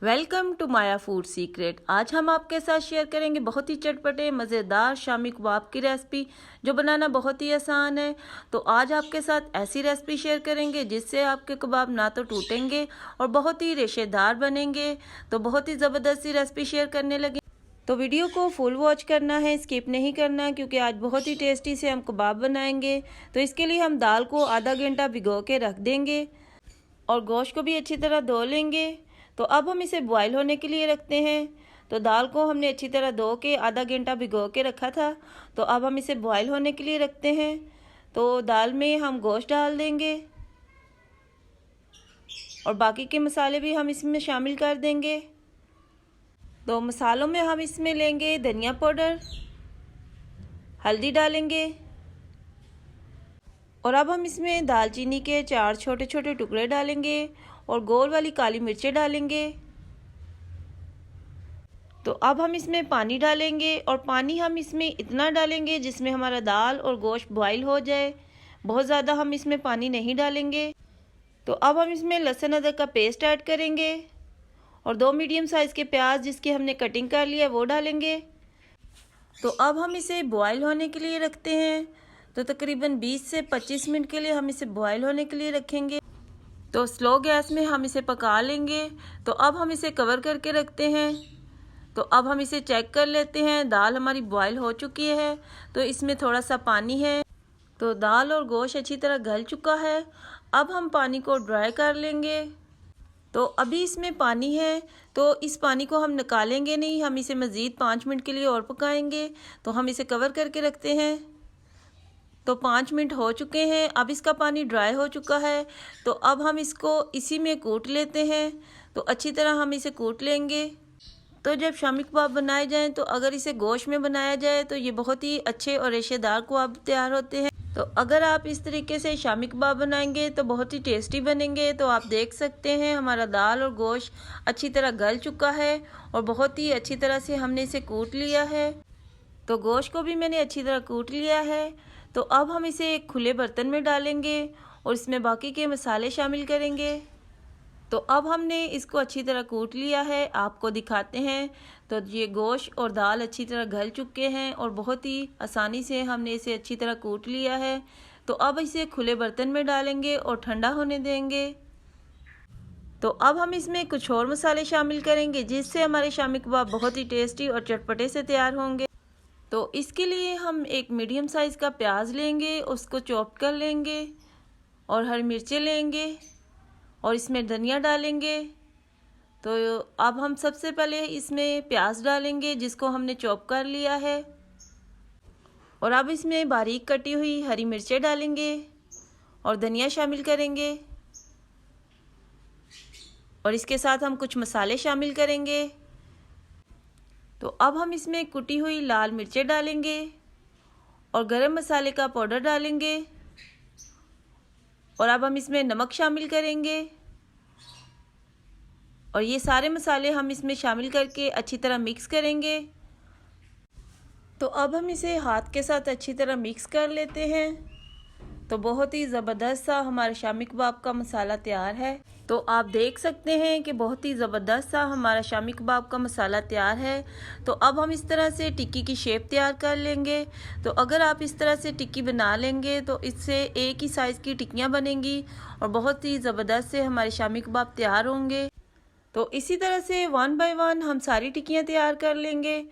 Welcome to Maya food secret. आज हम आपके साथ शेयर करेंगे बहुत ही चटपटे मज़ेदार शामी कबाब की रेसिपी, जो बनाना बहुत ही आसान है। तो आज आपके साथ ऐसी रेसिपी शेयर करेंगे जिससे आपके कबाब ना तो टूटेंगे और बहुत ही रेशेदार बनेंगे। तो बहुत ही ज़बरदस्त सी रेसिपी शेयर करने लगे, तो वीडियो को फुल वॉच करना है, स्किप नहीं करना, क्योंकि आज बहुत ही टेस्टी से हम कबाब बनाएंगे। तो इसके लिए हम दाल को आधा घंटा भिगो के रख देंगे और गोश्त को भी अच्छी तरह धो लेंगे। तो अब हम इसे बॉयल होने के लिए रखते हैं। तो दाल को हमने अच्छी तरह धो के आधा घंटा भिगो के रखा था, तो अब हम इसे बॉयल होने के लिए रखते हैं। तो दाल में हम गोश्त डाल देंगे और बाकी के मसाले भी हम इसमें शामिल कर देंगे। तो मसालों में हम इसमें लेंगे धनिया पाउडर, हल्दी डालेंगे और अब हम इसमें दालचीनी के 4 छोटे छोटे टुकड़े डालेंगे और गोल वाली काली मिर्चें डालेंगे। तो अब हम इसमें पानी डालेंगे और पानी हम इसमें इतना डालेंगे जिसमें हमारा दाल और गोश्त बॉईल हो जाए। बहुत ज़्यादा हम इसमें पानी नहीं डालेंगे। तो अब हम इसमें लहसुन अदरक का पेस्ट ऐड करेंगे और 2 मीडियम साइज़ के प्याज जिसकी हमने कटिंग कर लिया है वो डालेंगे। तो अब हम इसे बॉईल होने के लिए रखते हैं। तो तकरीबन 20 से 25 मिनट के लिए हम इसे बॉईल होने के लिए रखेंगे। तो स्लो गैस में हम इसे पका लेंगे। तो अब हम इसे कवर करके रखते हैं। तो अब हम इसे चेक कर लेते हैं। दाल हमारी बॉईल हो चुकी है, तो इसमें थोड़ा सा पानी है। तो दाल और गोश्त अच्छी तरह गल चुका है। अब हम पानी को ड्राई कर लेंगे। तो अभी इसमें पानी है, तो इस पानी को हम निकालेंगे नहीं, हम इसे मज़ीद 5 मिनट के लिए और पकाएंगे। तो हम इसे कवर करके रखते हैं। तो 5 मिनट हो चुके हैं, अब इसका पानी ड्राई हो चुका है। तो अब हम इसको इसी में कूट लेते हैं। तो अच्छी तरह हम इसे कूट लेंगे। तो जब शामी कबाब बनाए जाएं, तो अगर इसे गोश्त में बनाया जाए तो ये बहुत ही अच्छे और रेशेदार कबाब तैयार होते हैं। तो अगर आप इस तरीके से शामी कबाब बनाएंगे तो बहुत ही टेस्टी बनेंगे। तो आप देख सकते हैं हमारा दाल और गोश्त अच्छी तरह गल चुका है और बहुत ही अच्छी तरह से हमने इसे कूट लिया है। तो गोश्त को भी मैंने अच्छी तरह कूट लिया है। तो अब हम इसे एक खुले बर्तन में डालेंगे और इसमें बाकी के मसाले शामिल करेंगे। तो अब हमने इसको अच्छी तरह कूट लिया है, आपको दिखाते हैं। तो ये गोश्त और दाल अच्छी तरह गल चुके हैं और बहुत ही आसानी से हमने इसे अच्छी तरह कूट लिया है। तो अब इसे खुले बर्तन में डालेंगे और ठंडा होने देंगे। तो अब हम इसमें कुछ और मसाले शामिल करेंगे जिससे हमारे शामी कबाब बहुत ही टेस्टी और चटपटे से तैयार होंगे। तो इसके लिए हम एक मीडियम साइज़ का प्याज लेंगे, उसको चॉप कर लेंगे और हरी मिर्चें लेंगे और इसमें धनिया डालेंगे। तो अब हम सबसे पहले इसमें प्याज डालेंगे जिसको हमने चॉप कर लिया है और अब इसमें बारीक कटी हुई हरी मिर्चें डालेंगे और धनिया शामिल करेंगे और इसके साथ हम कुछ मसाले शामिल करेंगे। तो अब हम इसमें कुटी हुई लाल मिर्चें डालेंगे और गरम मसाले का पाउडर डालेंगे और अब हम इसमें नमक शामिल करेंगे और ये सारे मसाले हम इसमें शामिल करके अच्छी तरह मिक्स करेंगे। तो अब हम इसे हाथ के साथ अच्छी तरह मिक्स कर लेते हैं। तो बहुत ही ज़बरदस्त सा हमारा शामी कबाब का मसाला तैयार है। तो आप देख सकते हैं कि बहुत ही ज़बरदस्त सा हमारा शामी कबाब का मसाला तैयार है। तो अब हम इस तरह से टिक्की की शेप तैयार कर लेंगे। तो अगर आप इस तरह से टिक्की बना लेंगे तो इससे एक ही साइज़ की टिक्कियाँ बनेंगी और बहुत ही ज़बरदस्त से हमारे शामी कबाब तैयार होंगे। तो इसी तरह से 1 बाय 1 हम सारी टिक्कियाँ तैयार कर लेंगे।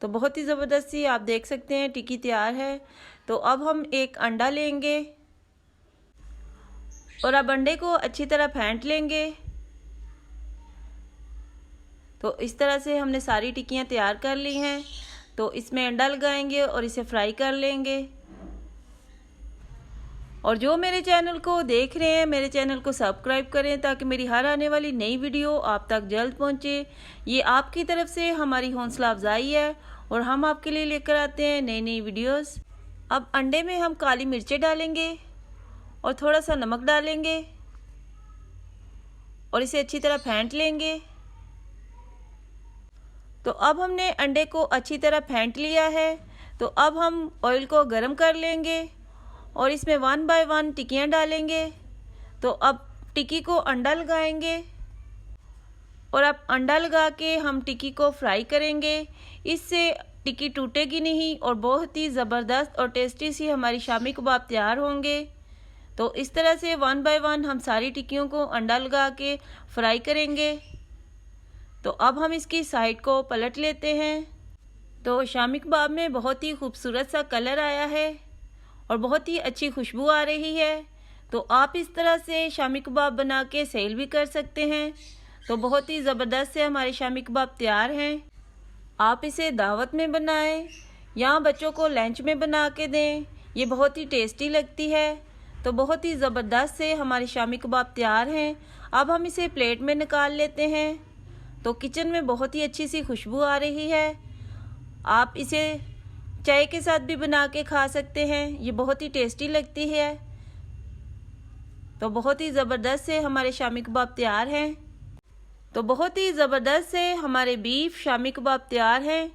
तो बहुत ही ज़बरदस्त सी आप देख सकते हैं टिक्की तैयार है। तो अब हम एक अंडा लेंगे और अब अंडे को अच्छी तरह फेंट लेंगे। तो इस तरह से हमने सारी टिक्कियाँ तैयार कर ली हैं। तो इसमें अंडा लगाएंगे और इसे फ्राई कर लेंगे। और जो मेरे चैनल को देख रहे हैं, मेरे चैनल को सब्सक्राइब करें ताकि मेरी हर आने वाली नई वीडियो आप तक जल्द पहुंचे। ये आपकी तरफ से हमारी हौसला अफजाई है और हम आपके लिए लेकर आते हैं नई नई वीडियोस। अब अंडे में हम काली मिर्चें डालेंगे और थोड़ा सा नमक डालेंगे और इसे अच्छी तरह फेंट लेंगे। तो अब हमने अंडे को अच्छी तरह फेंट लिया है। तो अब हम ऑयल को गर्म कर लेंगे और इसमें 1 बाय 1 टिक्कियाँ डालेंगे। तो अब टिक्की को अंडा लगाएंगे और अब अंडा लगा के हम टिक्की को फ्राई करेंगे। इससे टिक्की टूटेगी नहीं और बहुत ही ज़बरदस्त और टेस्टी सी हमारी शामी कबाब तैयार होंगे। तो इस तरह से 1 बाय 1 हम सारी टिक्कियों को अंडा लगा के फ्राई करेंगे। तो अब हम इसकी साइड को पलट लेते हैं। तो शामी कबाब में बहुत ही खूबसूरत सा कलर आया है और बहुत ही अच्छी खुशबू आ रही है। तो आप इस तरह से शामी कबाब बना के सेल भी कर सकते हैं। तो बहुत ही ज़बरदस्त से हमारे शामी कबाब तैयार हैं। आप इसे दावत में बनाएं या बच्चों को लंच में बना के दें, ये बहुत ही टेस्टी लगती है। तो बहुत ही ज़बरदस्त से हमारे शामी कबाब तैयार हैं। अब हम इसे प्लेट में निकाल लेते हैं। तो किचन में बहुत ही अच्छी सी खुशबू आ रही है। आप इसे चाय के साथ भी बना के खा सकते हैं, ये बहुत ही टेस्टी लगती है। तो बहुत ही ज़बरदस्त से हमारे शामी कबाब तैयार हैं। तो बहुत ही ज़बरदस्त से हमारे बीफ शामी कबाब तैयार हैं।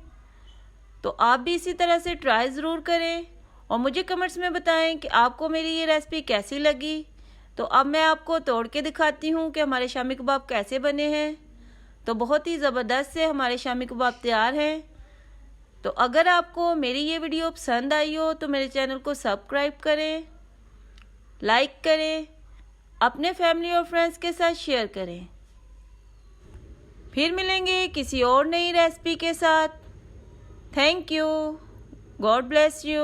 तो आप भी इसी तरह से ट्राई ज़रूर करें और मुझे कमेंट्स में बताएं कि आपको मेरी ये रेसिपी कैसी लगी। तो अब मैं आपको तोड़ के दिखाती हूँ कि हमारे शामी कबाब कैसे बने हैं। तो बहुत ही ज़बरदस्त से हमारे शामी कबाब तैयार हैं। तो अगर आपको मेरी ये वीडियो पसंद आई हो तो मेरे चैनल को सब्सक्राइब करें, लाइक करें, अपने फैमिली और फ्रेंड्स के साथ शेयर करें। फिर मिलेंगे किसी और नई रेसिपी के साथ। Thank you. God bless you.